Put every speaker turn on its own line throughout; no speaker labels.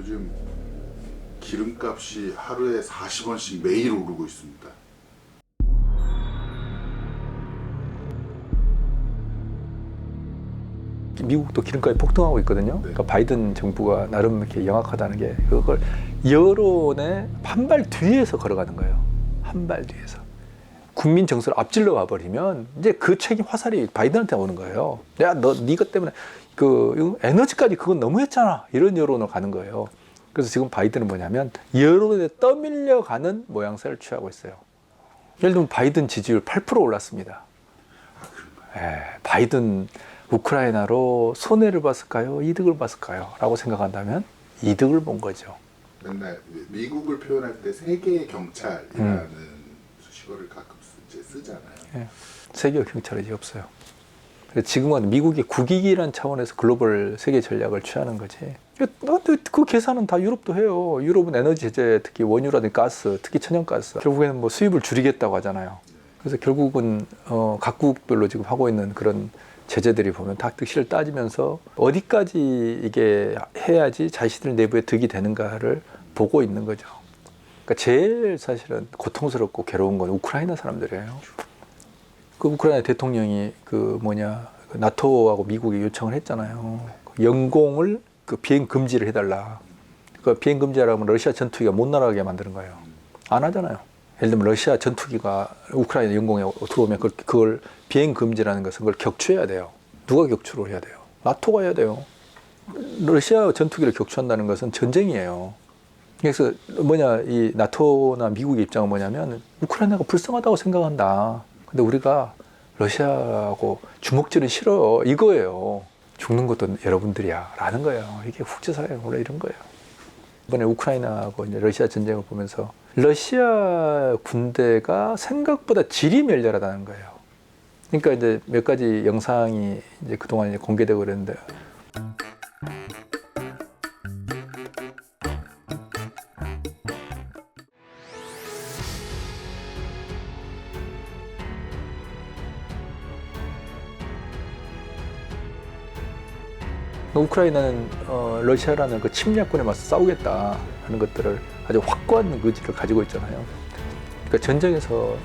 요즘 기름값이 하루에 40원씩 매일 오르고 있습니다.
미국도 기름값이 폭등하고 있거든요.
네.
그러니까 바이든 정부가 나름 이렇게 영악하다는 게 그걸 여론의 한 발 뒤에서 걸어가는 거예요. 한 발 뒤에서. 국민 정서를 앞질러 와버리면 이제 그 책임 화살이 바이든한테 오는 거예요. 야, 네 것 때문에 그 에너지까지 그건 너무했잖아. 이런 여론으로 가는 거예요. 그래서 지금 바이든은 뭐냐면 여론에 떠밀려 가는 모양새를 취하고 있어요. 예를 들면 바이든 지지율 8% 올랐습니다. 바이든 우크라이나로 손해를 봤을까요? 이득을 봤을까요? 라고 생각한다면 이득을 본 거죠.
맨날 미국을 표현할 때 세계의 경찰이라는 수식어를 가끔 이제 쓰잖아요.
예. 세계 경찰이 이제 없어요. 지금은 미국이 국익이라는 차원에서 글로벌 세계 전략을 취하는 거지. 그 계산은 다 유럽도 해요. 유럽은 에너지 제재, 특히 원유라든지 가스, 특히 천연가스. 결국에는 뭐 수입을 줄이겠다고 하잖아요. 그래서 결국은 각국별로 지금 하고 있는 그런 제재들이 보면 다 득실을 따지면서 어디까지 이게 해야지 자신들 내부에 득이 되는가를 보고 있는 거죠. 그러니까 제일 사실은 고통스럽고 괴로운 건 우크라이나 사람들이에요. 그 우크라이나 대통령이 나토하고 미국이 요청을 했잖아요. 영공을 그 비행 금지를 해달라. 그 비행 금지하라면 러시아 전투기가 못 날아가게 만드는 거예요. 안 하잖아요. 예를 들면 러시아 전투기가 우크라이나 영공에 들어오면 그걸 비행 금지라는 것은 그걸 격추해야 돼요. 누가 격추를 해야 돼요? 나토가 해야 돼요. 러시아 전투기를 격추한다는 것은 전쟁이에요. 그래서 이 나토나 미국의 입장은 뭐냐면 우크라이나가 불쌍하다고 생각한다. 근데 우리가 러시아하고 주먹질은 싫어. 이거예요. 죽는 것도 여러분들이야. 라는 거예요. 이게 국제사회가 원래 이런 거예요. 이번에 우크라이나하고 이제 러시아 전쟁을 보면서 러시아 군대가 생각보다 질이 멸렬하다는 거예요. 그러니까 이제 몇 가지 영상이 이제 그동안 이제 공개되고 그랬는데 우크라이나는 러시아라는 그 침략군에 맞서 싸우겠다 하는 것들을 아주 확고한 의지를 가지고 있잖아요. 그러니까 전쟁에서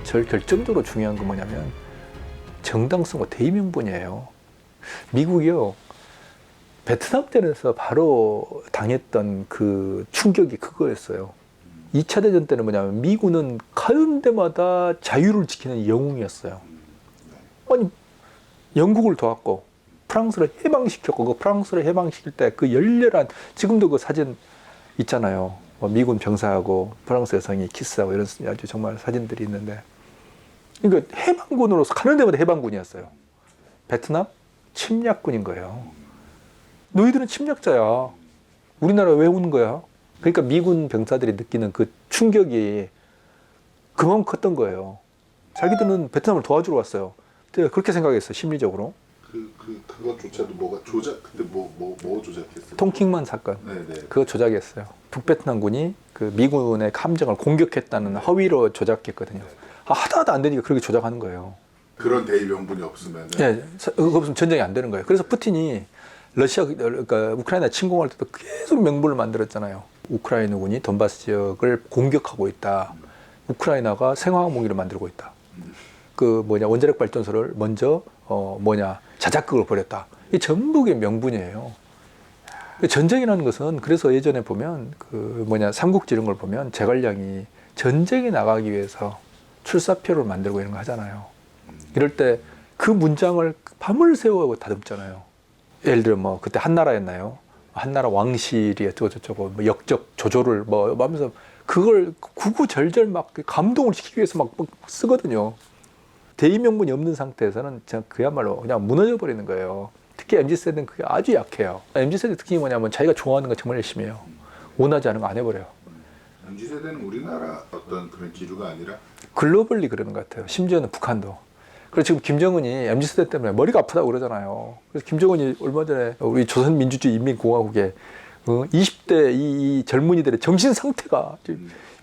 제일 결정적으로 중요한 건 뭐냐면 정당성과 대의명분이에요. 미국이요, 베트남 때에서 바로 당했던 그 충격이 그거였어요. 2차 대전 때는 뭐냐면 미군은 가는 데마다 자유를 지키는 영웅이었어요. 아니, 영국을 도왔고 프랑스를 해방시켰고, 그 프랑스를 해방시킬 때 그 열렬한, 지금도 그 사진 있잖아요. 미군 병사하고 프랑스 여성이 키스하고 이런 아주 정말 사진들이 있는데, 그러니까 해방군으로서 가는 데마다 해방군이었어요. 베트남 침략군인 거예요. 너희들은 침략자야. 우리나라 왜 오는 거야? 그러니까 미군 병사들이 느끼는 그 충격이 그만큼 컸던 거예요. 자기들은 베트남을 도와주러 왔어요. 제가 그렇게 생각했어요, 심리적으로.
그것조차도 근데 뭐 조작했어요?
통킹만 사건.
네네.
그거 조작했어요. 북베트남군이 그 미군의 함정을 공격했다는 허위로 조작했거든요. 하다하다 안 되니까 그렇게 조작하는 거예요.
그런 대의 명분이 없으면
그거 없으면 전쟁이 안 되는 거예요. 그래서 푸틴이 그러니까 우크라이나 침공할 때도 계속 명분을 만들었잖아요. 우크라이나군이 돈바스 지역을 공격하고 있다. 우크라이나가 생화학 무기를 만들고 있다. 원자력 발전소를 먼저 자작극을 벌였다. 이 전부의 명분이에요. 전쟁이라는 것은, 그래서 예전에 보면 삼국지 이런 걸 보면 제갈량이 전쟁에 나가기 위해서 출사표를 만들고 이런 거 하잖아요. 이럴 때 그 문장을 밤을 새워 다듬잖아요. 예를 들어 그때 한나라였나요? 한나라 왕실이 어쩌고 역적 조조를 하면서 그걸 구구절절 막 감동을 시키기 위해서 막 쓰거든요. 대의명분이 없는 상태에서는 그야말로 그냥 무너져 버리는 거예요. 특히 MZ세대는 그게 아주 약해요. MZ세대 특징이 뭐냐면 자기가 좋아하는 거 정말 열심히 해요. 원하지 않은 거 안 해버려요.
MZ세대는 우리나라 어떤 그런 기류가 아니라
글로벌리 그러는 것 같아요. 심지어는 북한도. 그래서 지금 김정은이 MZ세대 때문에 머리가 아프다고 그러잖아요. 그래서 김정은이 얼마 전에 우리 조선민주주의 인민공화국에 20대 이 젊은이들의 정신 상태가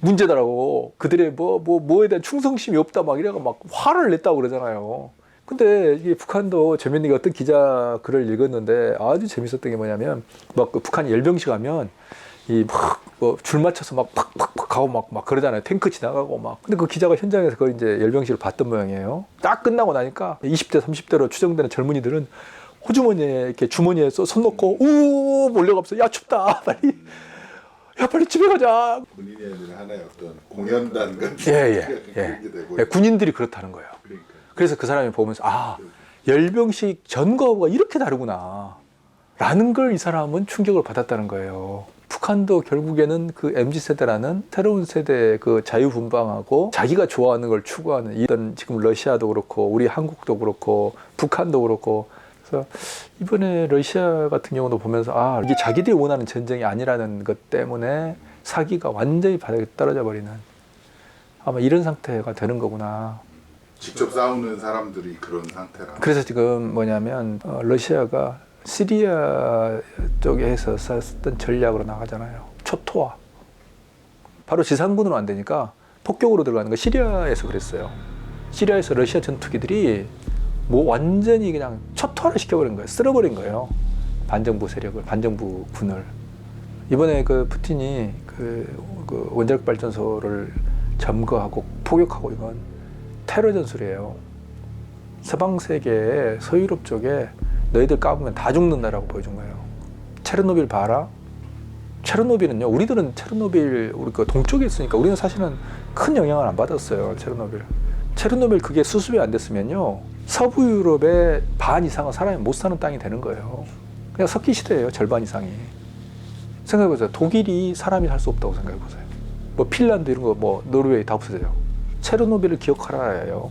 문제다라고, 그들의 뭐에 대한 충성심이 없다 막 이래가 막 화를 냈다고 그러잖아요. 근데 이게 북한도 재밌는 게 어떤 기자 글을 읽었는데 아주 재밌었던 게 뭐냐면 막그 북한이 열병식 하면 이 막 뭐 줄 맞춰서 막 팍팍팍 가고 막 그러잖아요. 탱크 지나가고 막. 근데 그 기자가 현장에서 그걸 이제 열병식을 봤던 모양이에요. 딱 끝나고 나니까 20대 30대로 추정되는 젊은이들은 호주머니에 이렇게 주머니에 손 넣고 우 몰려가면서 야 춥다 빨리 야 빨리 집에 가자.
본인이 아니라 하나의 어떤 공연단 같은
예.
그런 게 되고
예, 군인들이 그렇다는 거예요.
그러니까.
그래서 그 사람이 보면서 아 열병식 전거하고가 이렇게 다르구나 라는 걸 이 사람은 충격을 받았다는 거예요. 북한도 결국에는 그 MZ세대라는 새로운 세대의 그 자유분방하고 자기가 좋아하는 걸 추구하는 이런 지금 러시아도 그렇고 우리 한국도 그렇고 북한도 그렇고 그래서 이번에 러시아 같은 경우도 보면서 아 이게 자기들이 원하는 전쟁이 아니라는 것 때문에 사기가 완전히 바닥에 떨어져 버리는 아마 이런 상태가 되는 거구나.
직접 싸우는 사람들이 그런 상태라.
그래서 지금 뭐냐면 러시아가 시리아 쪽에서 썼던 전략으로 나가잖아요. 초토화. 바로 지상군으로 안 되니까 폭격으로 들어가는 거 시리아에서 그랬어요. 시리아에서 러시아 전투기들이 뭐 완전히 그냥 초토화를 시켜버린 거예요. 쓸어버린 거예요. 반정부 세력을, 반정부 군을. 이번에 그 푸틴이 그 원자력 발전소를 점거하고 포격하고 이건 테러 전술이에요. 서방 세계의 서유럽 쪽에 너희들 까보면 다 죽는다라고 보여준 거예요. 체르노빌 봐라. 체르노빌은요. 우리들은 체르노빌 우리 그 동쪽에 있으니까 우리는 사실은 큰 영향을 안 받았어요. 체르노빌 그게 수습이 안 됐으면요. 서부 유럽의 반 이상은 사람이 못 사는 땅이 되는 거예요. 그냥 석기 시대예요. 절반 이상이. 생각해보세요. 독일이 사람이 살 수 없다고 생각해보세요. 뭐 핀란드 이런 거 뭐 노르웨이 다 없어져요. 체르노빌을 기억하라예요.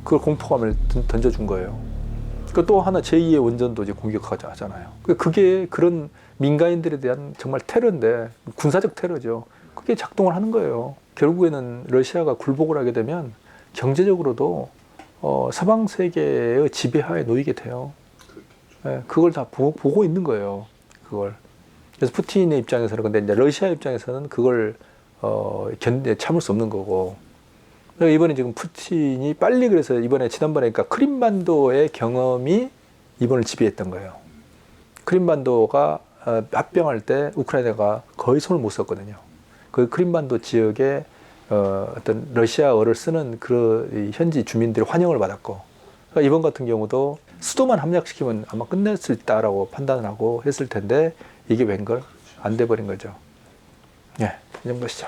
그걸 공포감을 던져준 거예요. 그 또 하나 제2의 원전도 이제 공격하잖아요. 그게 그런 민간인들에 대한 정말 테러인데 군사적 테러죠. 그게 작동을 하는 거예요. 결국에는 러시아가 굴복을 하게 되면 경제적으로도 서방 세계의 지배하에 놓이게 돼요. 네, 그걸 다 보고 있는 거예요. 그걸. 그래서 푸틴의 입장에서는 근데 이제 러시아 입장에서는 그걸 참을 수 없는 거고. 이번에 지금 푸틴이 빨리 그래서 이번에 지난번에 그러니까 크림반도의 경험이 이번을 지배했던 거예요. 크림반도가 합병할 때 우크라이나가 거의 손을 못 썼거든요. 그 크림반도 지역에 어떤 러시아어를 쓰는 그 현지 주민들의 환영을 받았고 그러니까 이번 같은 경우도 수도만 함락시키면 아마 끝낼 수 있다라고 판단을 하고 했을 텐데 이게 웬걸 안 돼버린 거죠. 예, 이 정도시죠.